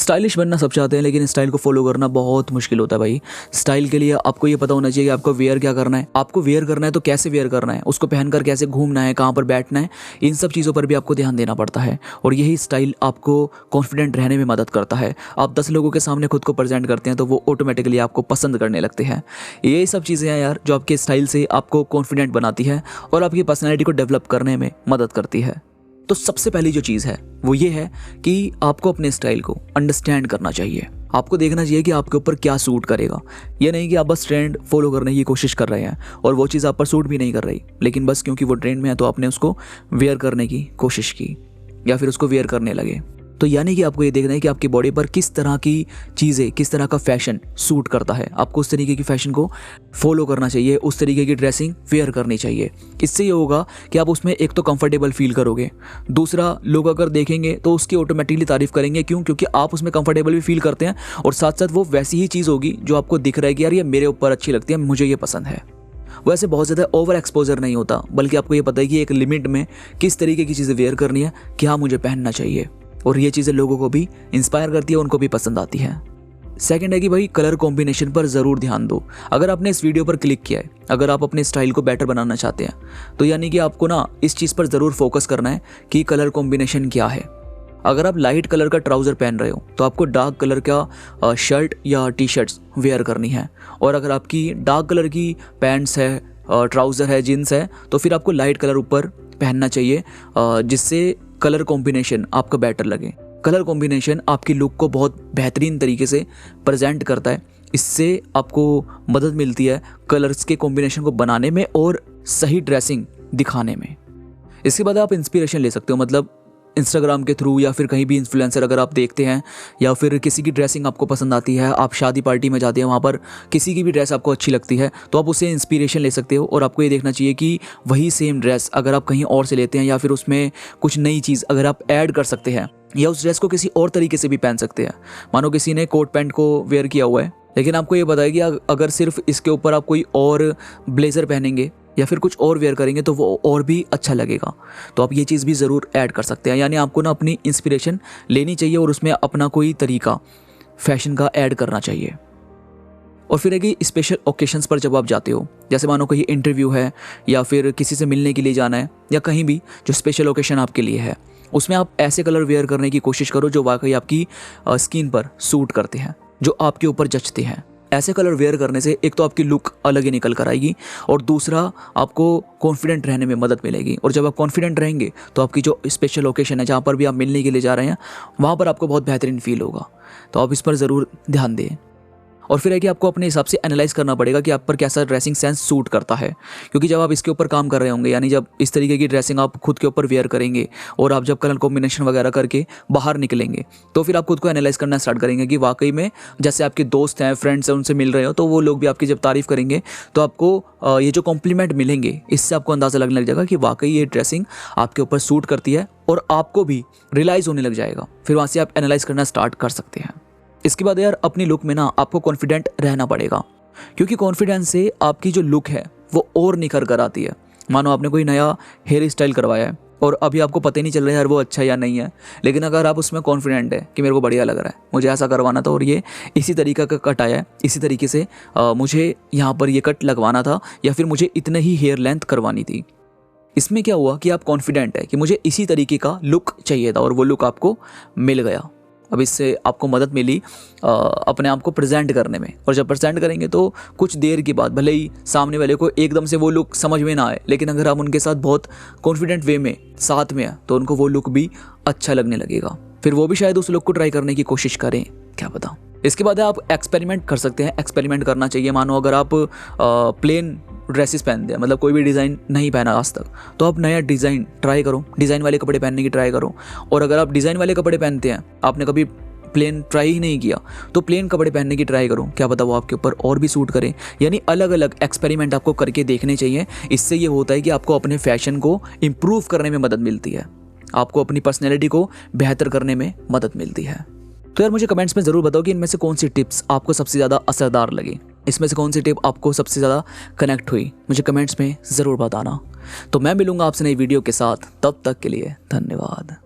Stylish बनना सब चाहते हैं, लेकिन स्टाइल को फॉलो करना बहुत मुश्किल होता है भाई। स्टाइल के लिए आपको ये पता होना चाहिए कि आपको वेयर क्या करना है, आपको वेयर करना है तो कैसे वेयर करना है, उसको पहनकर कैसे घूमना है, कहाँ पर बैठना है, इन सब चीज़ों पर भी आपको ध्यान देना पड़ता है। और यही स्टाइल आपको कॉन्फिडेंट रहने में मदद करता है। आप 10 लोगों के सामने खुद को प्रेजेंट करते हैं तो वो ऑटोमेटिकली आपको पसंद करने लगते हैं। यही सब चीज़ें हैं यार जो आपके स्टाइल से आपको कॉन्फिडेंट बनाती है और आपकी पर्सनैलिटी को डेवलप करने में मदद करती है। तो सबसे पहली जो चीज़ है वो ये है कि आपको अपने स्टाइल को अंडरस्टैंड करना चाहिए। आपको देखना चाहिए कि आपके ऊपर क्या सूट करेगा। ये नहीं कि आप बस ट्रेंड फॉलो करने की कोशिश कर रहे हैं और वो चीज़ आप पर सूट भी नहीं कर रही, लेकिन बस क्योंकि वो ट्रेंड में है तो आपने उसको वेयर करने की कोशिश की या फिर उसको वेयर करने लगे। तो यानी कि आपको ये देखना है कि आपकी बॉडी पर किस तरह की चीज़ें, किस तरह का फैशन सूट करता है। आपको उस तरीके की फैशन को फॉलो करना चाहिए, उस तरीके की ड्रेसिंग वेयर करनी चाहिए। इससे ये होगा कि आप उसमें एक तो कंफर्टेबल फील करोगे, दूसरा लोग अगर देखेंगे तो उसकी ऑटोमेटिकली तारीफ करेंगे। क्यों? क्योंकि आप उसमें कंफर्टेबल भी फील करते हैं और साथ साथ वो वैसी ही चीज़ होगी जो आपको दिख रहा है कि यार ये मेरे ऊपर अच्छी लगती है, मुझे ये पसंद है। वैसे बहुत ज़्यादा ओवर एक्सपोजर नहीं होता, बल्कि आपको ये पता है कि एक लिमिट में किस तरीके की चीज़ें वेयर करनी है, क्या मुझे पहनना चाहिए। और ये चीज़ें लोगों को भी इंस्पायर करती है, उनको भी पसंद आती है। सेकंड है कि भाई कलर कॉम्बिनेशन पर ज़रूर ध्यान दो। अगर आपने इस वीडियो पर क्लिक किया है, अगर आप अपने स्टाइल को बेटर बनाना चाहते हैं, तो यानी कि आपको ना इस चीज़ पर ज़रूर फोकस करना है कि कलर कॉम्बिनेशन क्या है। अगर आप लाइट कलर का ट्राउज़र पहन रहे हो तो आपको डार्क कलर का शर्ट या टी शर्ट्स वेयर करनी है। और अगर आपकी डार्क कलर की पैंट्स है, ट्राउज़र है, जीन्स है, तो फिर आपको लाइट कलर ऊपर पहनना चाहिए, जिससे कलर कॉम्बिनेशन आपका बेटर लगे। कलर कॉम्बिनेशन आपकी लुक को बहुत बेहतरीन तरीके से प्रेजेंट करता है। इससे आपको मदद मिलती है कलर्स के कॉम्बिनेशन को बनाने में और सही ड्रेसिंग दिखाने में। इसके बाद आप इंस्पिरेशन ले सकते हो, मतलब इंस्टाग्राम के थ्रू या फिर कहीं भी इन्फ्लुएंसर अगर आप देखते हैं या फिर किसी की ड्रेसिंग आपको पसंद आती है, आप शादी पार्टी में जाते हैं, वहाँ पर किसी की भी ड्रेस आपको अच्छी लगती है, तो आप उससे इंस्पिरेशन ले सकते हो। और आपको ये देखना चाहिए कि वही सेम ड्रेस अगर आप कहीं और से लेते हैं या फिर उसमें कुछ नई चीज़ अगर आप ऐड कर सकते हैं या उस ड्रेस को किसी और तरीके से भी पहन सकते हैं। मानो किसी ने कोट पैंट को वेयर किया हुआ है, लेकिन आपको ये पता है कि अगर सिर्फ इसके ऊपर आप कोई और ब्लेज़र पहनेंगे या फिर कुछ और वेयर करेंगे तो वो और भी अच्छा लगेगा। तो आप ये चीज़ भी ज़रूर ऐड कर सकते हैं। यानी आपको ना अपनी इंस्पिरेशन लेनी चाहिए और उसमें अपना कोई तरीका फैशन का ऐड करना चाहिए। और फिर है कि स्पेशल ओकेशंस पर जब आप जाते हो, जैसे मानो कहीं इंटरव्यू है या फिर किसी से मिलने के लिए जाना है या कहीं भी जो स्पेशल ओकेशन आपके लिए है, उसमें आप ऐसे कलर वेयर करने की कोशिश करो जो वाकई आपकी स्किन पर सूट करते हैं, जो आपके ऊपर जचते हैं। ऐसे कलर वेयर करने से एक तो आपकी लुक अलग ही निकल कर आएगी और दूसरा आपको कॉन्फिडेंट रहने में मदद मिलेगी। और जब आप कॉन्फिडेंट रहेंगे तो आपकी जो स्पेशल ओकेशन है, जहाँ पर भी आप मिलने के लिए जा रहे हैं, वहाँ पर आपको बहुत बेहतरीन फील होगा। तो आप इस पर ज़रूर ध्यान दें। और फिर है कि आपको अपने हिसाब से एनालाइज करना पड़ेगा कि आप पर कैसा ड्रेसिंग सेंस सूट करता है। क्योंकि जब आप इसके ऊपर काम कर रहे होंगे, यानी जब इस तरीके की ड्रेसिंग आप खुद के ऊपर वेयर करेंगे और आप जब कलर कॉम्बिनेशन वगैरह करके बाहर निकलेंगे, तो फिर आप खुद को एनालाइज करना स्टार्ट करेंगे कि वाकई में जैसे आपके दोस्त हैं, फ्रेंड्स हैं, उनसे मिल रहे हो तो वो लोग भी आपकी जब तारीफ़ करेंगे तो आपको ये जो कॉम्प्लीमेंट मिलेंगे, इससे आपको अंदाज़ा लगने लग जाएगा कि वाकई ये ड्रेसिंग आपके ऊपर सूट करती है और आपको भी रियलाइज़ होने लग जाएगा। फिर वहाँ से आप एनालाइज करना स्टार्ट कर सकते हैं। इसके बाद यार अपनी लुक में ना आपको कॉन्फिडेंट रहना पड़ेगा, क्योंकि कॉन्फिडेंस से आपकी जो लुक है वो और निखर कर आती है। मानो आपने कोई नया हेयर स्टाइल करवाया है और अभी आपको पता ही नहीं चल रहा है यार वो अच्छा या नहीं है, लेकिन अगर आप उसमें कॉन्फिडेंट है कि मेरे को बढ़िया लग रहा है, मुझे ऐसा करवाना था और ये इसी तरीके का कट आया है, इसी तरीके से मुझे यहाँ पर ये कट लगवाना था या फिर मुझे इतने ही हेयर लेंथ करवानी थी। इसमें क्या हुआ कि आप कॉन्फिडेंट है कि मुझे इसी तरीके का लुक चाहिए था और वो लुक आपको मिल गया। अब इससे आपको मदद मिली अपने आप को प्रेजेंट करने में। और जब प्रेजेंट करेंगे तो कुछ देर के बाद भले ही सामने वाले को एकदम से वो लुक समझ में ना आए, लेकिन अगर आप उनके साथ बहुत कॉन्फिडेंट वे में साथ में है तो उनको वो लुक भी अच्छा लगने लगेगा। फिर वो भी शायद उस लुक को ट्राई करने की कोशिश करें, क्या पता। इसके बाद आप एक्सपेरिमेंट कर सकते हैं। एक्सपेरिमेंट करना चाहिए। मानो अगर आप प्लेन ड्रेसेस पहनते हैं, मतलब कोई भी डिज़ाइन नहीं पहना आज तक, तो आप नया डिज़ाइन ट्राई करो, डिज़ाइन वाले कपड़े पहनने की ट्राई करो। और अगर आप डिज़ाइन वाले कपड़े पहनते हैं, आपने कभी प्लेन ट्राई ही नहीं किया, तो प्लेन कपड़े पहनने की ट्राई करो, क्या पता वो आपके ऊपर और भी सूट करें। यानी अलग अलग एक्सपेरिमेंट आपको करके देखने चाहिए। इससे ये होता है कि आपको अपने फैशन को इम्प्रूव करने में मदद मिलती है, आपको अपनी पर्सनैलिटी को बेहतर करने में मदद मिलती है। तो यार मुझे कमेंट्स में ज़रूर बताओ कि इनमें से कौन सी टिप्स आपको सबसे ज़्यादा असरदार लगी, इसमें से कौन सी टिप आपको सबसे ज़्यादा कनेक्ट हुई, मुझे कमेंट्स में ज़रूर बताना। तो मैं मिलूंगा आपसे नई वीडियो के साथ, तब तक के लिए धन्यवाद।